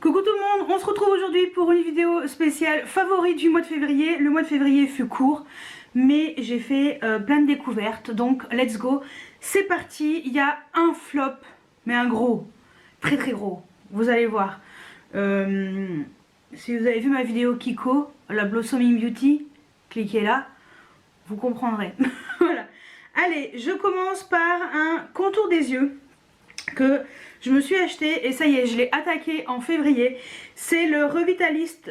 Coucou tout le monde, on se retrouve aujourd'hui pour une vidéo spéciale favori du mois de février. Le mois de février fut court, mais j'ai fait plein de découvertes, donc let's go. C'est parti, il y a un flop, mais un gros, très très gros, vous allez voir. Si vous avez vu ma vidéo Kiko, la Blossoming Beauty, cliquez là, vous comprendrez. Voilà. Allez, je commence par un contour des yeux que je me suis acheté et ça y est, je l'ai attaqué en février. C'est le Revitalift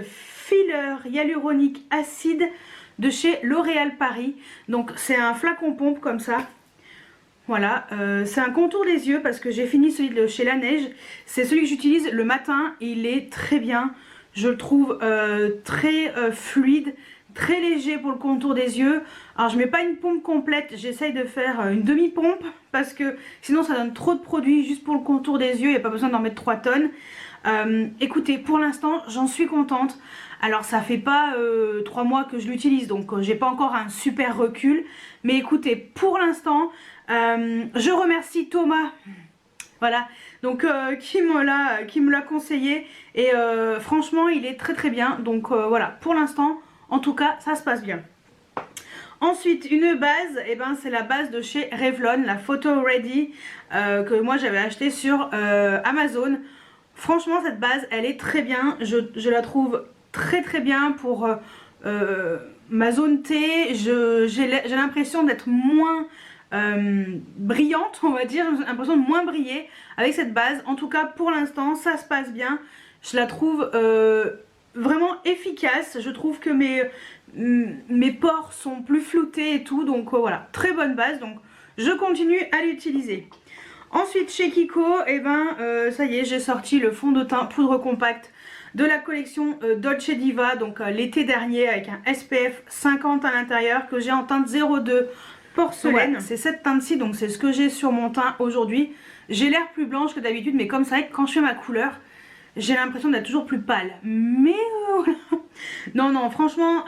Filler Hyaluronique Acide de chez L'Oréal Paris. Donc c'est un flacon pompe comme ça. Voilà, c'est un contour des yeux parce que j'ai fini celui de chez La Neige. C'est celui que j'utilise le matin, il est très bien. Je le trouve très fluide, très léger pour le contour des yeux. Alors je mets pas une pompe complète, j'essaye de faire une demi-pompe parce que sinon ça donne trop de produits juste pour le contour des yeux, il n'y a pas besoin d'en mettre 3 tonnes. Écoutez, pour l'instant j'en suis contente. Alors ça fait pas 3 mois que je l'utilise, donc j'ai pas encore un super recul. Mais écoutez, pour l'instant, je remercie Thomas. Voilà, donc qui me l'a conseillé et franchement il est très très bien. Donc voilà, pour l'instant en tout cas ça se passe bien. Ensuite une base, et ben c'est la base de chez Revlon, la Photo Ready que moi j'avais acheté sur Amazon. Franchement cette base elle est très bien, je la trouve très très bien pour ma zone T. J'ai l'impression d'être moins brillante, on va dire, j'ai l'impression de moins briller avec cette base. En tout cas pour l'instant ça se passe bien, je la trouve vraiment efficace. Je trouve que mes pores sont plus floutés et tout, donc voilà, très bonne base, donc je continue à l'utiliser. Ensuite chez Kiko, et ben ça y est, j'ai sorti le fond de teint poudre compacte de la collection Dolce Diva, donc l'été dernier, avec un SPF 50 à l'intérieur, que j'ai en teinte 02 porcelaine. Ouais, c'est cette teinte-ci, donc c'est ce que j'ai sur mon teint aujourd'hui. J'ai l'air plus blanche que d'habitude, mais comme ça, quand je fais ma couleur, j'ai l'impression d'être toujours plus pâle. Mais voilà. Non, franchement,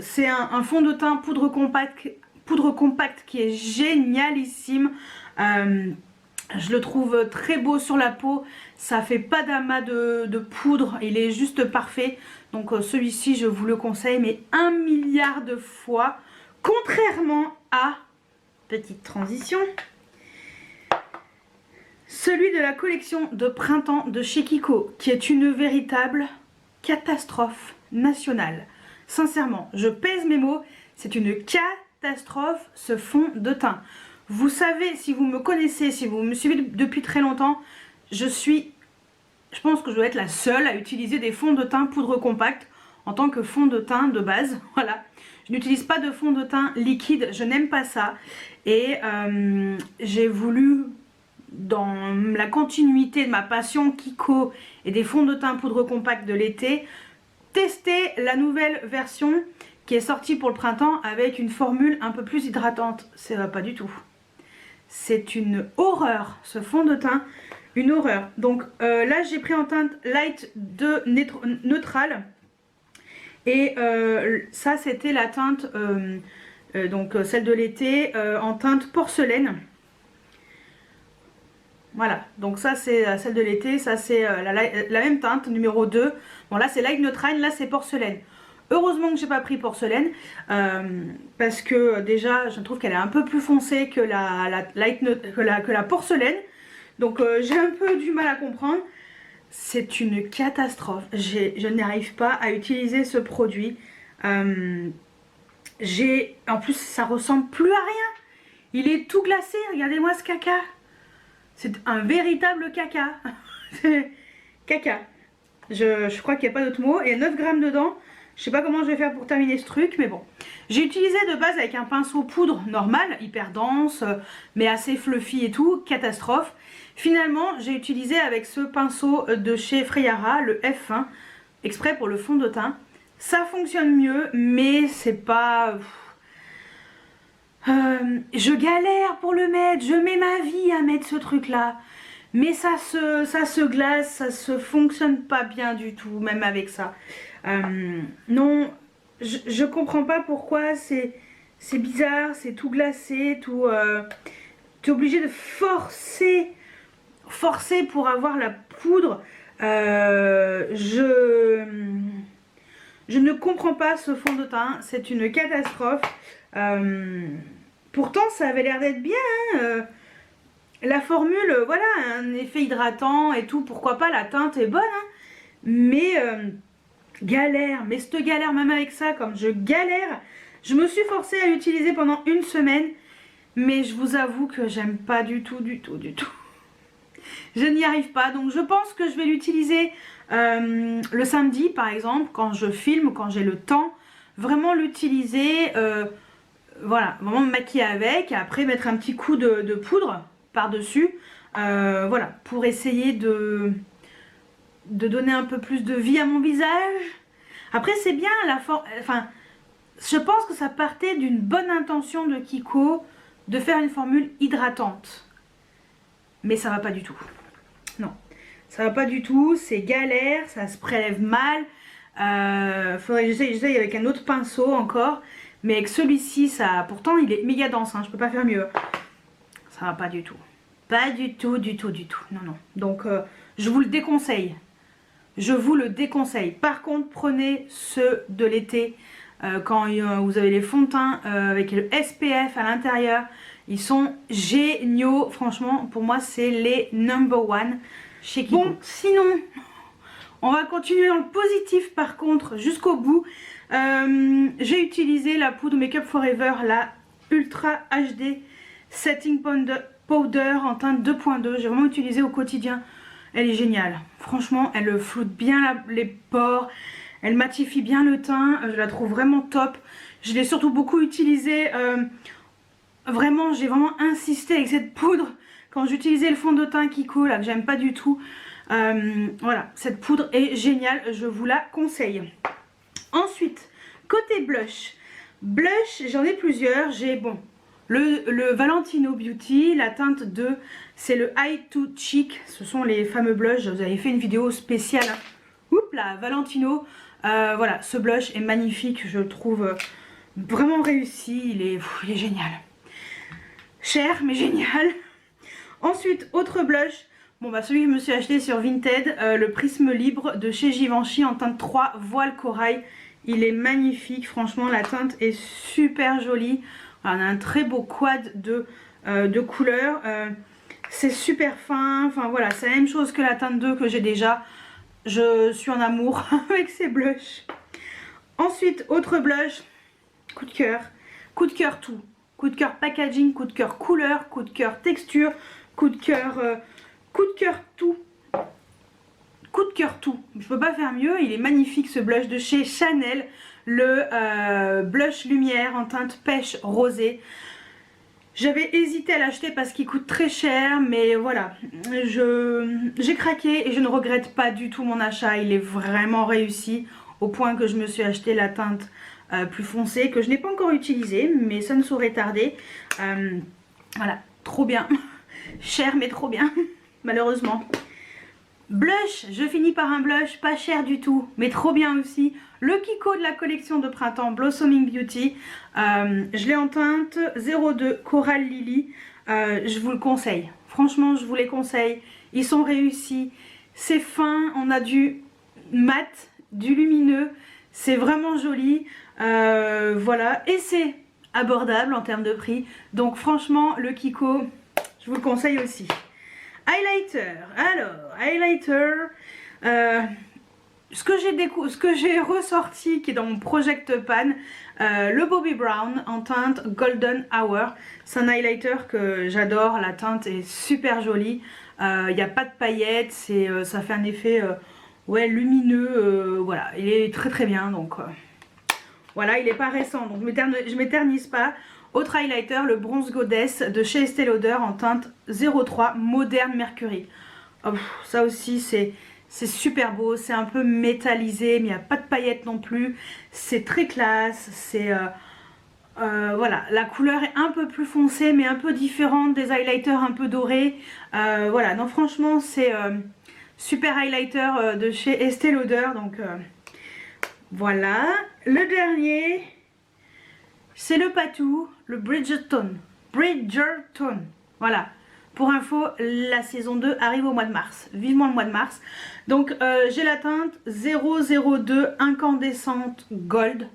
c'est un fond de teint poudre compacte qui est génialissime. Je le trouve très beau sur la peau. Ça fait pas d'amas de poudre. Il est juste parfait. Donc celui-ci, je vous le conseille, mais 1 milliard de fois. Contrairement à, petite transition, celui de la collection de printemps de chez Kiko, qui est une véritable catastrophe nationale. Sincèrement, je pèse mes mots, c'est une catastrophe ce fond de teint. Vous savez, si vous me connaissez, si vous me suivez depuis très longtemps, je pense que je dois être la seule à utiliser des fonds de teint poudre compacte en tant que fond de teint de base. Voilà, je n'utilise pas de fond de teint liquide, je n'aime pas ça. Et j'ai voulu, dans la continuité de ma passion Kiko et des fonds de teint poudre compacte de l'été, tester la nouvelle version qui est sortie pour le printemps avec une formule un peu plus hydratante. Ça va pas du tout. C'est une horreur ce fond de teint, une horreur. Donc là j'ai pris en teinte light de neutral et ça c'était la teinte donc celle de l'été en teinte porcelaine. Voilà, donc ça c'est celle de l'été, ça c'est la même teinte, numéro 2. Bon là c'est light neutral, là c'est porcelaine. Heureusement que j'ai pas pris porcelaine parce que déjà je trouve qu'elle est un peu plus foncée que la porcelaine. Donc j'ai un peu du mal à comprendre. C'est une catastrophe. Je n'arrive pas à utiliser ce produit. En plus ça ressemble plus à rien. Il est tout glacé, regardez-moi ce caca. C'est un véritable caca. Caca. Je crois qu'il n'y a pas d'autre mot. Il y a 9 grammes dedans. Je sais pas comment je vais faire pour terminer ce truc, mais bon. J'ai utilisé de base avec un pinceau poudre normal, hyper dense, mais assez fluffy et tout, catastrophe. Finalement, j'ai utilisé avec ce pinceau de chez Freyara, le F1, exprès pour le fond de teint. Ça fonctionne mieux, mais c'est pas... je galère pour le mettre, je mets ma vie à mettre ce truc là. Mais ça se glace, ça se fonctionne pas bien du tout, même avec ça. Non, je comprends pas pourquoi, c'est bizarre, c'est tout glacé, tout... tu es obligé de forcer forcée pour avoir la poudre. Je ne comprends pas ce fond de teint, c'est une catastrophe. Pourtant ça avait l'air d'être bien, hein. La formule, voilà, un effet hydratant et tout, pourquoi pas, la teinte est bonne, hein. Mais galère, mais cette galère, même avec ça, comme je galère, je me suis forcée à l'utiliser pendant une semaine, mais je vous avoue que j'aime pas du tout. Je n'y arrive pas, donc je pense que je vais l'utiliser le samedi par exemple, quand je filme, quand j'ai le temps, vraiment l'utiliser, voilà, vraiment me maquiller avec, et après mettre un petit coup de poudre par-dessus, voilà, pour essayer de donner un peu plus de vie à mon visage. Après c'est bien la forme, enfin, je pense que ça partait d'une bonne intention de Kiko, de faire une formule hydratante. Mais ça va pas du tout. Non, ça va pas du tout, c'est galère, ça se prélève mal. Faudrait que j'essaye avec un autre pinceau encore. Mais avec celui-ci, ça, pourtant il est méga dense, hein, je peux pas faire mieux. Ça va pas du tout. Pas du tout. Non, non. Donc je vous le déconseille. Je vous le déconseille. Par contre, prenez ceux de l'été. Quand vous avez les fonds de teint avec le SPF à l'intérieur. Ils sont géniaux, franchement, pour moi c'est les #1 chez Kiko. Bon, sinon, on va continuer dans le positif par contre, jusqu'au bout. J'ai utilisé la poudre Make Up Forever, la Ultra HD Setting Powder en teinte 2.2. J'ai vraiment utilisé au quotidien. Elle est géniale. Franchement, elle floute bien les pores. Elle matifie bien le teint. Je la trouve vraiment top. Je l'ai surtout beaucoup utilisée. Vraiment, j'ai vraiment insisté avec cette poudre quand j'utilisais le fond de teint Kiko, là, que j'aime pas du tout. Voilà, cette poudre est géniale, je vous la conseille. Ensuite, côté blush. Blush, j'en ai plusieurs. J'ai, bon, le Valentino Beauty, la teinte 2, c'est le Eye to Cheek. Ce sont les fameux blushs, je vous avais fait une vidéo spéciale. Oups là, Valentino. Voilà, ce blush est magnifique, je le trouve vraiment réussi, il est génial. Cher mais génial. Ensuite, autre blush, bon bah celui que je me suis acheté sur Vinted, le Prisme Libre de chez Givenchy en teinte 3 voile corail. Il est magnifique, franchement la teinte est super jolie. Alors, on a un très beau quad de couleurs, c'est super fin, enfin voilà, c'est la même chose que la teinte 2 que j'ai déjà. Je suis en amour avec ces blushs. Ensuite, autre blush, coup de cœur tout. Coup de cœur packaging, coup de cœur couleur, coup de cœur texture, coup de cœur tout. Coup de cœur tout. Je peux pas faire mieux, il est magnifique ce blush de chez Chanel. Le blush lumière en teinte pêche rosée. J'avais hésité à l'acheter parce qu'il coûte très cher, mais voilà, j'ai craqué et je ne regrette pas du tout mon achat. Il est vraiment réussi au point que je me suis acheté la teinte plus foncée que je n'ai pas encore utilisée, mais ça ne saurait tarder. Voilà, trop bien. Cher mais trop bien, malheureusement. Blush, je finis par un blush pas cher du tout, mais trop bien aussi. Le Kiko de la collection de printemps Blossoming Beauty. Je l'ai en teinte 02 Coral Lily. Je vous le conseille. Franchement, je vous les conseille. Ils sont réussis. C'est fin, on a du mat, du lumineux. C'est vraiment joli. Voilà, et c'est abordable en termes de prix. Donc franchement, le Kiko, je vous le conseille aussi. Highlighter, alors, highlighter, ce que j'ai ressorti qui est dans mon Project Pan, le Bobbi Brown en teinte Golden Hour. C'est un highlighter que j'adore, la teinte est super jolie, il n'y a pas de paillettes, ça fait un effet ouais, lumineux, voilà, il est très très bien, donc voilà, il n'est pas récent, donc je m'éternise pas. Autre highlighter, le Bronze Goddess de chez Estée Lauder en teinte 03 Moderne Mercury. Oh, ça aussi c'est super beau, c'est un peu métallisé mais il n'y a pas de paillettes non plus. C'est très classe, c'est voilà, la couleur est un peu plus foncée mais un peu différente des highlighters un peu dorés. Voilà, non franchement c'est super highlighter de chez Estée Lauder, donc voilà. Le dernier, c'est le Patou, le Bridgerton. Voilà. Pour info, la saison 2 arrive au mois de mars. Vivement le mois de mars. Donc j'ai la teinte 002 incandescente gold.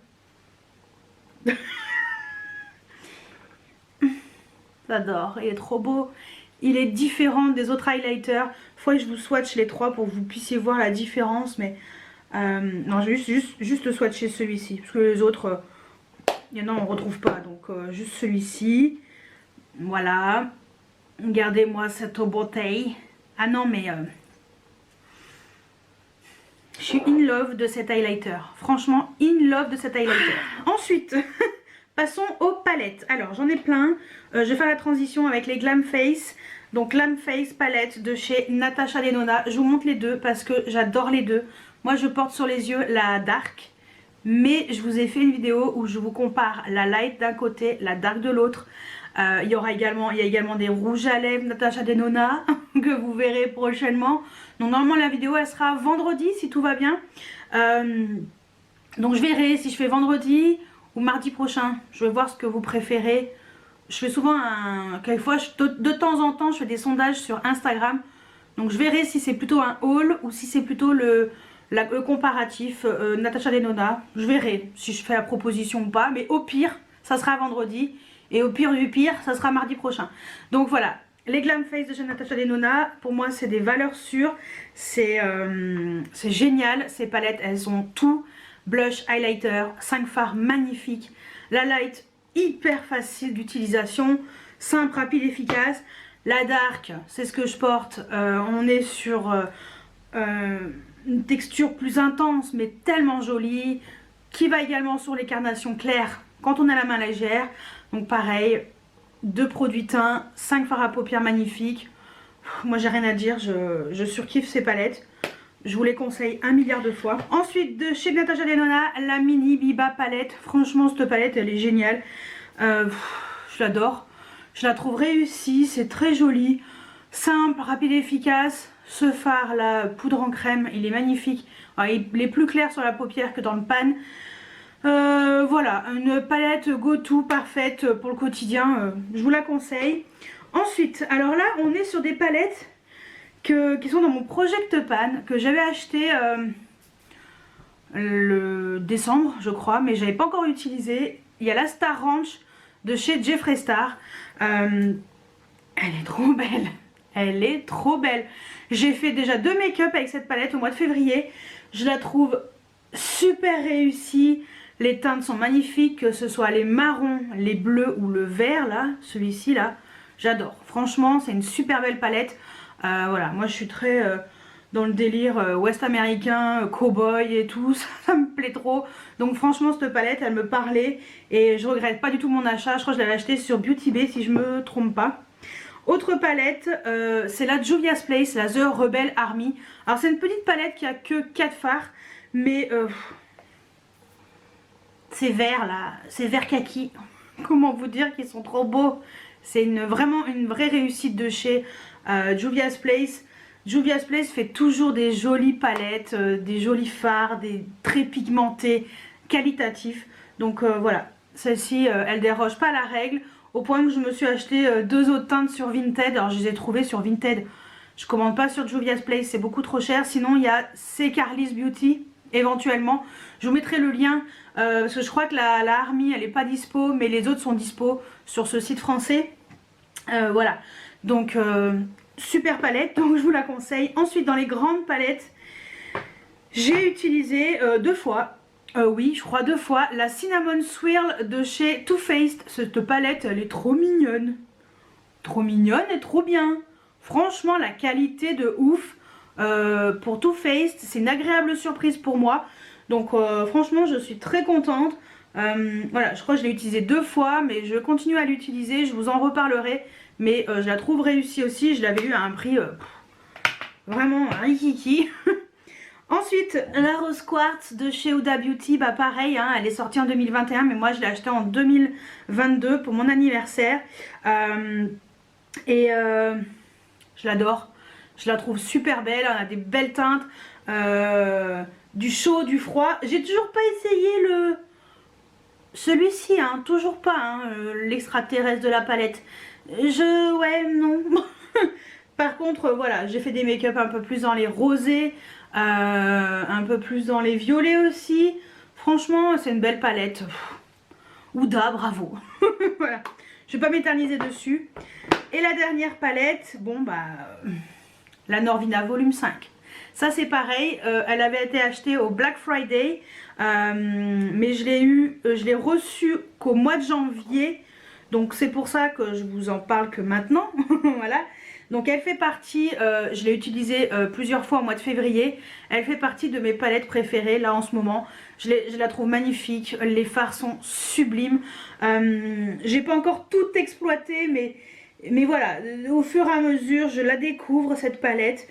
J'adore, il est trop beau. Il est différent des autres highlighters. Faut que je vous swatch les trois pour que vous puissiez voir la différence. Mais non, je vais juste swatcher celui-ci. Parce que les autres, il y en a on ne retrouve pas. Donc juste celui-ci. Voilà. Regardez-moi cette bouteille. Ah non mais... je suis in love de cet highlighter. Franchement, in love de cet highlighter. Ensuite, passons aux palettes. Alors, j'en ai plein. Je vais faire la transition avec les Glam Face. Donc, Glam Face palette de chez Natasha Denona. Je vous montre les deux parce que j'adore les deux. Moi, je porte sur les yeux la Dark. Mais je vous ai fait une vidéo où je vous compare la Light d'un côté, la Dark de l'autre. Il y a également des rouges à lèvres Natasha Denona que vous verrez prochainement. Donc normalement la vidéo elle sera vendredi si tout va bien. Donc je verrai si je fais vendredi ou mardi prochain. Je vais voir ce que vous préférez. Je fais souvent quelquefois de temps en temps je fais des sondages sur Instagram. Donc je verrai si c'est plutôt un haul ou si c'est plutôt le comparatif Natasha Denona. Je verrai si je fais la proposition ou pas. Mais au pire ça sera vendredi. Et au pire du pire, ça sera mardi prochain. Donc voilà, les Glam Face de chez Natasha Denona, pour moi c'est des valeurs sûres. C'est génial, ces palettes, elles ont tout. Blush, highlighter, 5 fards magnifiques. La light, hyper facile d'utilisation, simple, rapide, efficace. La dark, c'est ce que je porte. On est sur une texture plus intense, mais tellement jolie. Qui va également sur les carnations claires quand on a la main légère. Donc pareil, 2 produits teints, 5 fards à paupières magnifiques. Moi j'ai rien à dire, je surkiffe ces palettes. Je vous les conseille 1 milliard de fois. Ensuite de chez Natasha Denona, la mini Biba palette. Franchement cette palette elle est géniale. Je l'adore. Je la trouve réussie, c'est très joli. Simple, rapide et efficace. Ce fard là, poudre en crème, il est magnifique. Alors, il est plus clair sur la paupière que dans le pan. Voilà, une palette go-to parfaite pour le quotidien, je vous la conseille. Ensuite, alors là on est sur des palettes qui sont dans mon Project Pan, que j'avais acheté le décembre je crois, mais j'avais pas encore utilisé. Il y a la Star Ranch de chez Jeffree Star. Elle est trop belle, elle est trop belle. J'ai fait déjà 2 make-up avec cette palette au mois de février. Je la trouve super réussie. Les teintes sont magnifiques, que ce soit les marrons, les bleus ou le vert là, celui-ci là, j'adore. Franchement, c'est une super belle palette. Voilà, moi je suis très dans le délire ouest américain, cowboy et tout, ça me plaît trop. Donc franchement, cette palette, elle me parlait et je regrette pas du tout mon achat. Je crois que je l'avais acheté sur Beauty Bay si je me trompe pas. Autre palette, c'est la Juvia's Place, la The Rebel Army. Alors c'est une petite palette qui a que 4 fards, mais... ces verts là, ces verts kaki, comment vous dire qu'ils sont trop beaux. C'est vraiment une vraie réussite de chez Juvia's Place. Juvia's Place fait toujours des jolies palettes, des jolis fards, des très pigmentés, qualitatifs. Donc voilà, celle-ci elle déroge pas à la règle, au point que je me suis acheté 2 autres teintes sur Vinted. Alors je les ai trouvées sur Vinted, je commande pas sur Juvia's Place, c'est beaucoup trop cher. Sinon il y a C'est Carly's Beauty éventuellement. Je vous mettrai le lien parce que je crois que la Army elle est pas dispo, mais les autres sont dispo sur ce site français. Voilà, donc super palette, donc je vous la conseille. Ensuite dans les grandes palettes, j'ai utilisé 2 fois, oui je crois 2 fois, la Cinnamon Swirl de chez Too Faced. Cette palette elle est trop mignonne et trop bien. Franchement la qualité de ouf. Pour Too Faced, c'est une agréable surprise pour moi. Donc franchement je suis très contente. Voilà, je crois que je l'ai utilisé 2 fois, mais je continue à l'utiliser, je vous en reparlerai. Mais je la trouve réussie aussi, je l'avais eu à un prix vraiment rikiki. Ensuite la Rose Quartz de chez Huda Beauty, bah pareil hein, elle est sortie en 2021, mais moi je l'ai achetée en 2022 pour mon anniversaire. Je l'adore. Je la trouve super belle, elle a des belles teintes, du chaud, du froid. J'ai toujours pas essayé celui-ci, hein, toujours pas, hein, l'extraterrestre de la palette. Ouais, non, Par contre, voilà, j'ai fait des make-up un peu plus dans les rosés, un peu plus dans les violets aussi. Franchement, c'est une belle palette. Ouda, bravo. Voilà, je vais pas m'éterniser dessus. Et la dernière palette, bon bah, la Norvina volume 5. Ça c'est pareil, elle avait été achetée au Black Friday, mais je l'ai reçue qu'au mois de janvier. Donc c'est pour ça que je vous en parle que maintenant. Voilà. Donc elle fait partie, je l'ai utilisée plusieurs fois au mois de février. Elle fait partie de mes palettes préférées là en ce moment. Je la trouve magnifique, les fards sont sublimes. J'ai pas encore tout exploité, mais voilà, au fur et à mesure je la découvre cette palette.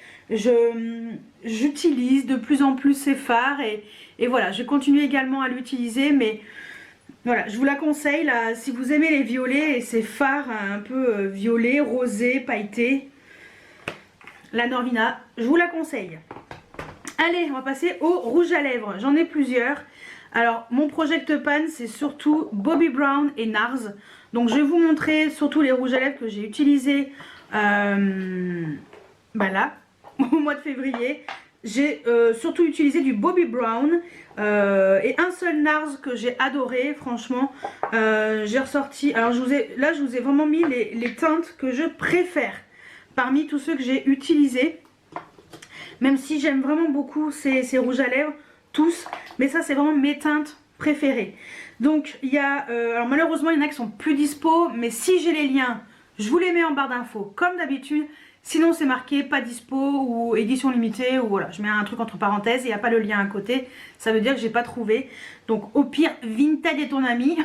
J'utilise de plus en plus ces fards et voilà, je continue également à l'utiliser, mais voilà, je vous la conseille là, si vous aimez les violets et ces fards un peu violets, rosés, pailletés, la Norvina, je vous la conseille. Allez, on va passer au rouge à lèvres, j'en ai plusieurs. Alors mon Project Pan, c'est surtout Bobbi Brown et NARS. Donc je vais vous montrer surtout les rouges à lèvres que j'ai utilisés bah là, au mois de février. J'ai surtout utilisé du Bobbi Brown et un seul NARS que j'ai adoré, franchement. J'ai ressorti, alors là je vous ai vraiment mis les teintes que je préfère parmi tous ceux que j'ai utilisés. Même si j'aime vraiment beaucoup ces rouges à lèvres, tous, mais ça c'est vraiment mes teintes préférées. Donc il y a, alors malheureusement il y en a qui sont plus dispo, mais si j'ai les liens, je vous les mets en barre d'infos comme d'habitude. Sinon c'est marqué pas dispo ou édition limitée, ou voilà, je mets un truc entre parenthèses, il n'y a pas le lien à côté, ça veut dire que j'ai pas trouvé. Donc au pire, Vinted est ton ami.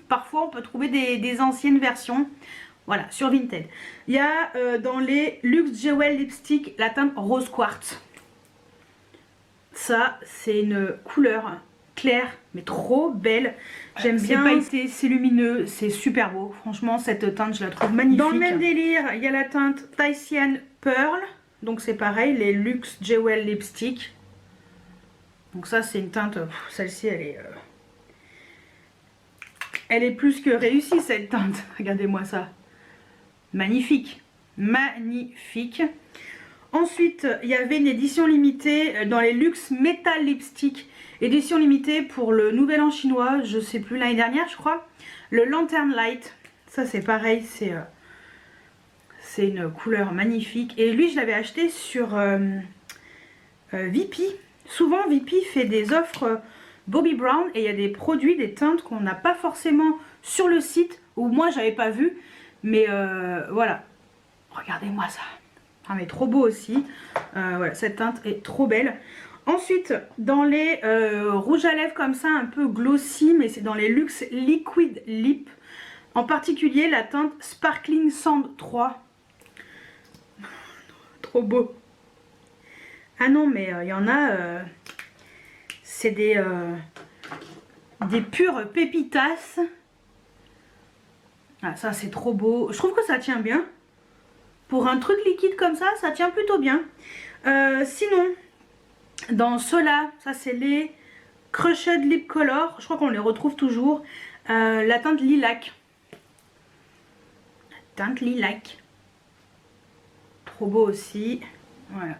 Parfois on peut trouver des anciennes versions. Voilà, sur Vinted. Il y a dans les Luxe Jewel Lipstick la teinte Rose Quartz. Ça, c'est une couleur claire, mais trop belle. J'aime bien. C'est pailleté, c'est lumineux, c'est super beau. Franchement, cette teinte, je la trouve magnifique. Dans le même délire, il y a la teinte Thaïsienne Pearl. Donc c'est pareil, les Luxe Jewel Lipstick. Donc ça, c'est une teinte... Celle-ci, elle est plus que réussie, cette teinte. Regardez-moi ça. Magnifique, magnifique. Ensuite, il y avait une édition limitée dans les Luxe Metal Lipstick. Édition limitée pour le Nouvel An chinois, je sais plus, l'année dernière je crois. Le Lantern Light, ça c'est pareil, c'est une couleur magnifique. Et lui je l'avais acheté sur Vipi. Souvent Vipi fait des offres Bobbi Brown et il y a des produits, des teintes qu'on n'a pas forcément sur le site, ou moi j'avais pas vu. Mais voilà, regardez-moi ça. Ah mais trop beau aussi. Voilà, cette teinte est trop belle. Ensuite, dans les rouges à lèvres comme ça, un peu glossy, mais c'est dans les Luxe Liquid Lip. En particulier la teinte Sparkling Sand 3. Trop beau. Ah non, mais il y en a... c'est des pures pépitas. Ah, ça c'est trop beau. Je trouve que ça tient bien. Pour un truc liquide comme ça tient plutôt bien. Sinon, dans ceux-là, ça c'est les Crushed Lip Color. Je crois qu'on les retrouve toujours. La teinte lilac. La teinte lilac. Trop beau aussi. Voilà.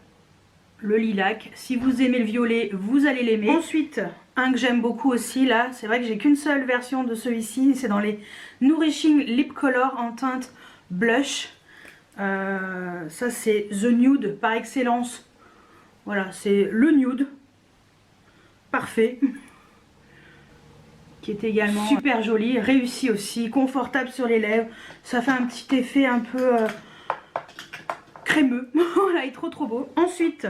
Le lilac. Si vous aimez le violet, vous allez l'aimer. Ensuite, un que j'aime beaucoup aussi là, c'est vrai que j'ai qu'une seule version de celui-ci, c'est dans les Nourishing Lip Color en teinte blush. Ça c'est The Nude par excellence. Voilà, c'est le nude. Parfait. Qui est également super joli, réussi aussi, confortable sur les lèvres. Ça fait un petit effet un peu crémeux. Voilà, il est trop beau. Ensuite,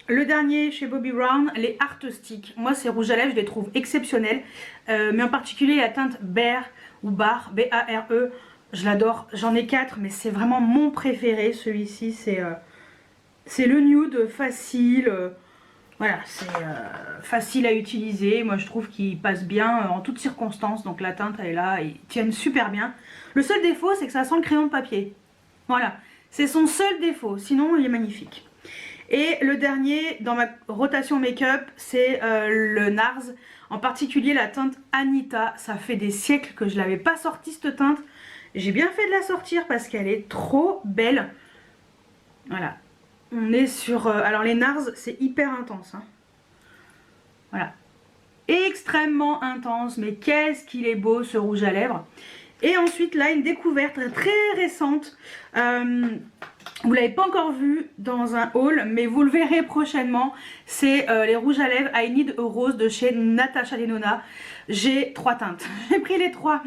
le dernier chez Bobbi Brown, les Art Stick. Moi ces rouges à lèvres, je les trouve exceptionnels. Mais en particulier la teinte Bear ou Bar, B-A-R-E. Je l'adore, j'en ai 4, mais c'est vraiment mon préféré. Celui-ci, c'est le nude facile. Voilà, c'est facile à utiliser. Moi, je trouve qu'il passe bien en toutes circonstances. Donc la teinte, elle est là, ils tiennent super bien. Le seul défaut, c'est que ça sent le crayon de papier. Voilà, c'est son seul défaut. Sinon, il est magnifique. Et le dernier dans ma rotation make-up, c'est le NARS. En particulier la teinte Anita. Ça fait des siècles que je ne l'avais pas sortie cette teinte. J'ai bien fait de la sortir parce qu'elle est trop belle. Voilà. On est sur... alors les NARS, c'est hyper intense. Hein. Voilà. Extrêmement intense. Mais qu'est-ce qu'il est beau ce rouge à lèvres. Et ensuite, là, une découverte très récente. Vous ne l'avez pas encore vu dans un haul, mais vous le verrez prochainement. C'est les rouges à lèvres I Need a Rose de chez Natasha Denona. J'ai 3 teintes. J'ai pris les 3.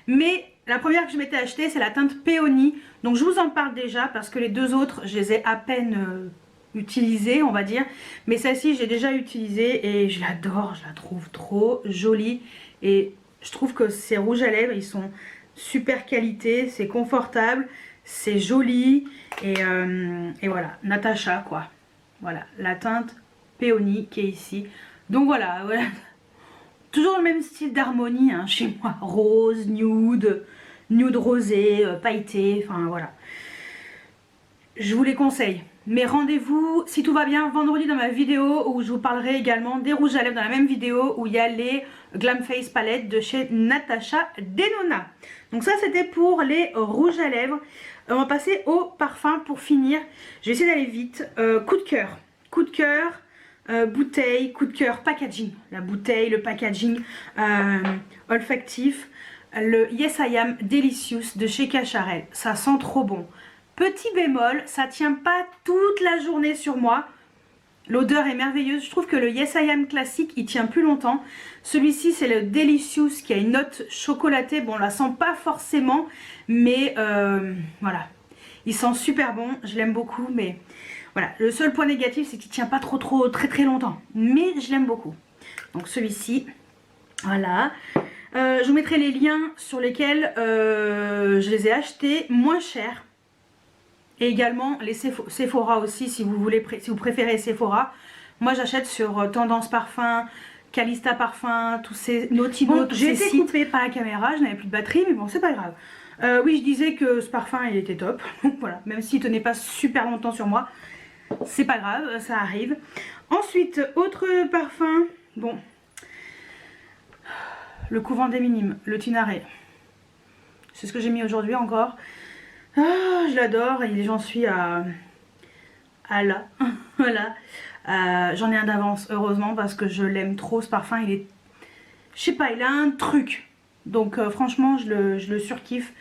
Mais la première que je m'étais achetée, c'est la teinte Peony. Donc je vous en parle déjà parce que les 2 autres, je les ai à peine utilisées, on va dire. Mais celle-ci, j'ai déjà utilisée et je l'adore. Je la trouve trop jolie. Et je trouve que ces rouges à lèvres, ils sont super qualité. C'est confortable, c'est joli. Et voilà, Natasha quoi. Voilà, la teinte Peony qui est ici. Donc voilà. Toujours le même style d'harmonie hein, chez moi. Rose, nude rosé, pailleté, enfin voilà. Je vous les conseille. Mais rendez-vous, si tout va bien, vendredi dans ma vidéo où je vous parlerai également des rouges à lèvres dans la même vidéo où il y a les Glam Face Palette de chez Natasha Denona. Donc ça c'était pour les rouges à lèvres. On va passer au parfum pour finir. Je vais essayer d'aller vite. Coup de cœur. Coup de cœur. Bouteille, coup de cœur, packaging, la bouteille, le packaging olfactif, le Yes I Am Delicious de chez Cacharel, ça sent trop bon. Petit bémol, ça tient pas toute la journée sur moi, l'odeur est merveilleuse, je trouve que le Yes I Am classique il tient plus longtemps, celui-ci c'est le Delicious qui a une note chocolatée, bon on la sent pas forcément, mais voilà, il sent super bon, je l'aime beaucoup, mais... Voilà, le seul point négatif c'est qu'il tient pas très longtemps. Mais je l'aime beaucoup. Donc celui-ci, voilà. Je vous mettrai les liens sur lesquels je les ai achetés moins cher. Et également les Sephora aussi si vous voulez, si vous préférez Sephora. Moi j'achète sur Tendance Parfum, Calista Parfum, tous ces Notino, bon, tous ces sites. J'ai été coupée par la caméra, je n'avais plus de batterie, mais bon c'est pas grave. Oui je disais que ce parfum il était top. Voilà, même s'il tenait pas super longtemps sur moi. C'est pas grave, ça arrive. Ensuite, autre parfum. Bon. Le couvent des minimes, le Tinaré. C'est ce que j'ai mis aujourd'hui encore. Ah, je l'adore et j'en suis à là. Voilà. J'en ai un d'avance, heureusement, parce que je l'aime trop ce parfum. Il est... Je sais pas, il a un truc. Donc franchement, je le surkiffe.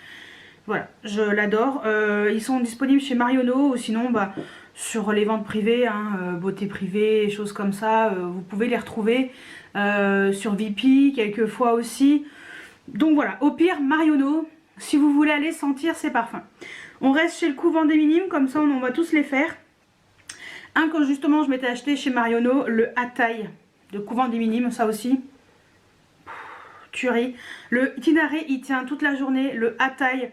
Voilà, je l'adore. Ils sont disponibles chez Marionneau ou sinon... bah sur les ventes privées, hein, beauté privée, choses comme ça, vous pouvez les retrouver sur Vipi quelquefois aussi. Donc voilà, au pire Marionneau, si vous voulez aller sentir ces parfums. On reste chez le couvent des minimes, comme ça on va tous les faire. Un que justement je m'étais acheté chez Marionneau, le Ataï de couvent des minimes, ça aussi. Tuerie. Le Tinaré il tient toute la journée, le Ataï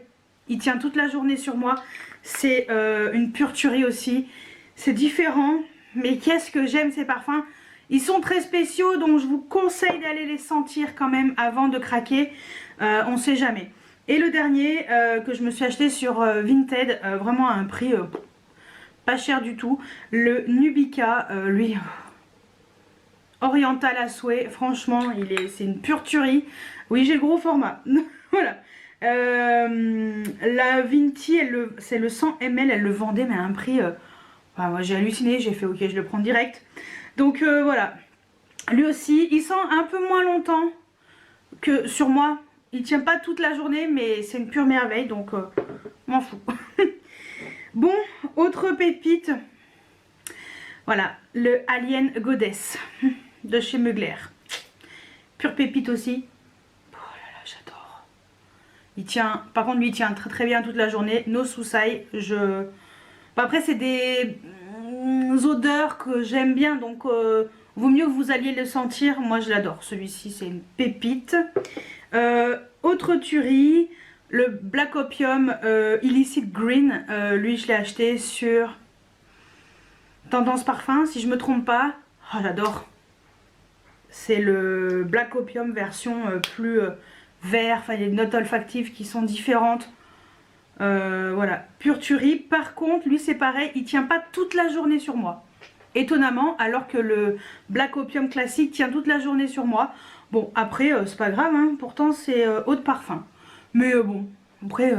il tient toute la journée sur moi. C'est une pure tuerie aussi. C'est différent, mais qu'est-ce que j'aime ces parfums. Ils sont très spéciaux, donc je vous conseille d'aller les sentir quand même avant de craquer. On ne sait jamais. Et le dernier que je me suis acheté sur Vinted, vraiment à un prix pas cher du tout. Le Nubica, lui, oriental à souhait. Franchement, c'est une pure tuerie. Oui, j'ai le gros format. Voilà. La Vinti, c'est le 100 ml, elle le vendait mais à un prix enfin, moi j'ai halluciné, j'ai fait ok je le prends direct. Donc voilà, lui aussi il sent un peu moins longtemps que sur moi, il tient pas toute la journée mais c'est une pure merveille, donc m'en fous. Bon, autre pépite, voilà, le Alien Goddess de chez Mugler, pure pépite aussi. Il tient, par contre lui il tient très bien toute la journée. No Sousai, bon, après c'est des odeurs que j'aime bien, donc vaut mieux que vous alliez le sentir. Moi je l'adore, celui-ci c'est une pépite. Autre tuerie, le Black Opium Illicit Green, lui je l'ai acheté sur Tendance Parfum si je me trompe pas. Oh, j'adore. C'est le Black Opium version plus... vert, enfin il y a des notes olfactives qui sont différentes. Voilà, pure tuerie. Par contre, lui c'est pareil, il tient pas toute la journée sur moi. Étonnamment, alors que le Black Opium classique tient toute la journée sur moi. Bon, après, c'est pas grave, hein, pourtant c'est eau de parfum. Mais bon, après,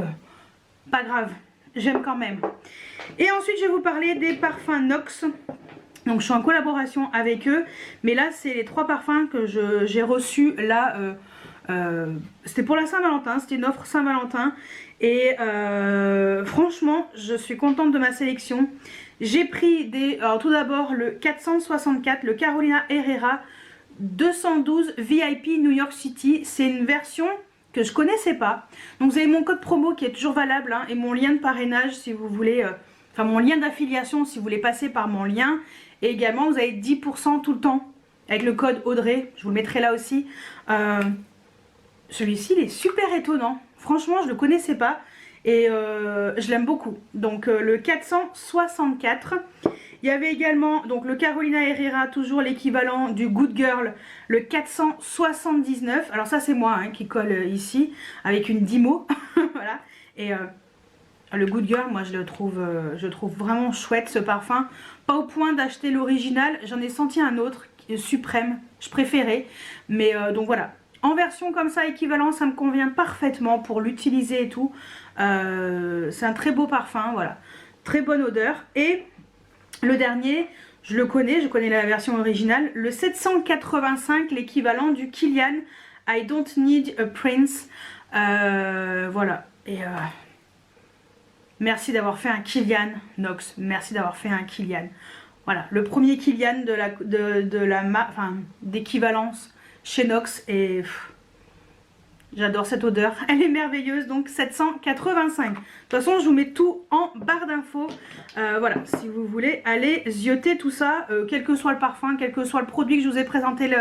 pas grave. j'aime quand même. Et ensuite je vais vous parler des parfums NOX. Donc je suis en collaboration avec eux, mais là c'est les 3 parfums que j'ai reçus là, c'était pour la Saint-Valentin, c'était une offre Saint-Valentin. Et franchement je suis contente de ma sélection. J'ai pris alors tout d'abord le 464, le Carolina Herrera 212 VIP New York City. C'est une version que je connaissais pas. Donc vous avez mon code promo qui est toujours valable, hein, et mon lien de parrainage si vous voulez, enfin mon lien d'affiliation si vous voulez passer par mon lien. Et également vous avez 10% tout le temps avec le code Audrey, je vous le mettrai là aussi. Celui-ci il est super étonnant, franchement je le connaissais pas et je l'aime beaucoup. Donc le 464. Il y avait également donc le Carolina Herrera, toujours l'équivalent du Good Girl, le 479. Alors ça c'est moi hein, qui colle ici avec une Dymo. Voilà. Et le Good Girl, moi je le trouve vraiment chouette ce parfum. Pas au point d'acheter l'original, j'en ai senti un autre suprême, je préférais. Mais donc voilà, en version comme ça équivalent, ça me convient parfaitement pour l'utiliser et tout. C'est un très beau parfum, voilà, très bonne odeur. Et le dernier, je connais la version originale, le 785, l'équivalent du Kilian I Don't Need a Prince. Voilà, et merci d'avoir fait un Kilian Nox, merci d'avoir fait un Kilian. Voilà, le premier Kilian d'équivalence chez Nox, et j'adore cette odeur, elle est merveilleuse. Donc 785. De toute façon je vous mets tout en barre d'infos. Voilà, si vous voulez aller zioter tout ça, quel que soit le parfum, quel que soit le produit que je vous ai présenté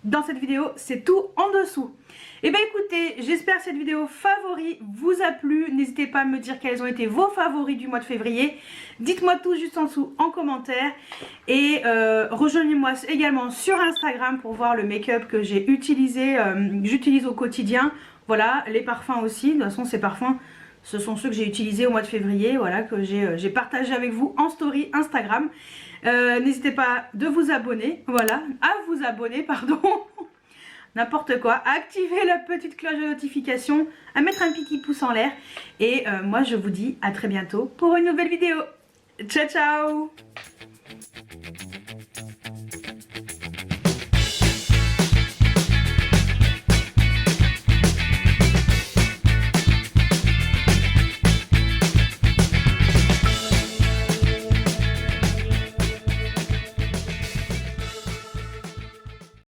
dans cette vidéo, c'est tout en dessous. Et bien écoutez, j'espère que cette vidéo favori vous a plu. N'hésitez pas à me dire quels ont été vos favoris du mois de février. Dites-moi tout juste en dessous en commentaire. Et rejoignez-moi également sur Instagram pour voir le make-up que j'ai utilisé, j'utilise au quotidien. Voilà, les parfums aussi. De toute façon ces parfums, ce sont ceux que j'ai utilisés au mois de février. Voilà, que j'ai partagé avec vous en story Instagram. N'hésitez pas de vous abonner. Voilà, à vous abonner, pardon. N'importe quoi, à activer la petite cloche de notification, à mettre un petit pouce en l'air. Et moi je vous dis à très bientôt pour une nouvelle vidéo. Ciao ciao.